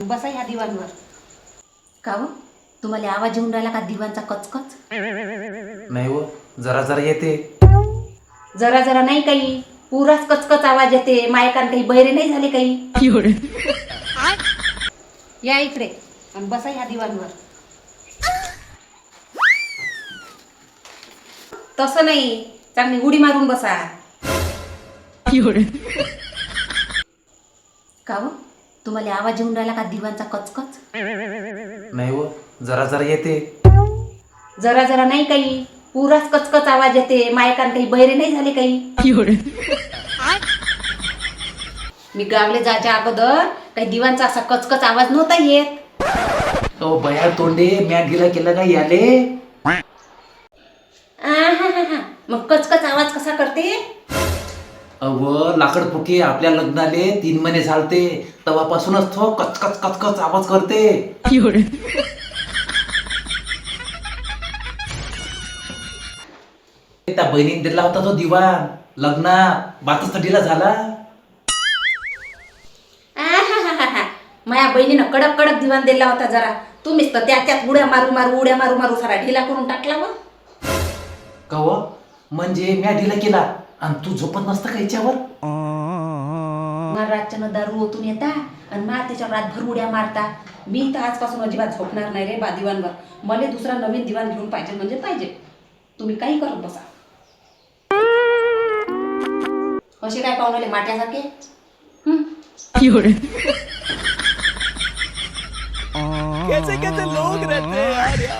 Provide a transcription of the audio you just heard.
बसा ह्या दिवाणवर. का हो तुम्हाला आवाज येऊन राहिला का दिवाणचा कचकच? नाही हो, जरा जरा येते. जरा जरा नाही काही, पुराच कचकच आवाज येते. मायकान काही बहिरे नाही झाले काही. या इकडे आणि बसा ह्या दिवाणवर. तसं नाही, चांगली उडी मारून बसा. का हो तुम्हाला आवाज येऊन राहिला का दिवाणचा कचकच? नाही हो, जरा जरा येते. जरा जरा नाही काही, पुराच कचकच आवाज येते. मायकान काही बहिरे नाही झाले काही. मी गावले जायच्या अगोदर काही दिवाणचा असा कचकच आवाज नव्हता येत. ओ बया तोंडे, म्या गिला केलं का याले? आहाहाहा. मग कचकच आवाज कसा करते? अव लाकड फुके आपल्या लग्नाले 3 महिने झालते, तेव्हापासूनच तो कचकच कचकच आवाज करते. त्या बहिणीने दिला होता तो दिवाण लग्नात, बातच तर दिला झाला. आहाहाहा. माझ्या बहिणीनं कडक कडक दिवाण दिला होता. जरा तुम्हीच तर त्याच्यात उड्या मारू मारू सारा ढिला करून टाकला व. कव म्हणजे म्या ढिला केला आणि तू झोपत नसता का याच्यावर? मला रातच्यानं दारू ओतून येता आणि मला त्याच्यावर रातभर उड्या मारता. मी तर आजपासून अजिबात झोपणार नाही रे बा दिवाणवर. मला दुसरा नवीन दिवाण घेऊन पाहिजे म्हणजे पाहिजे. तुम्ही काही करत बसा. असे काय पाहुणे माट्यासारखे. कैसे कैसे लोग रहते हैं यार.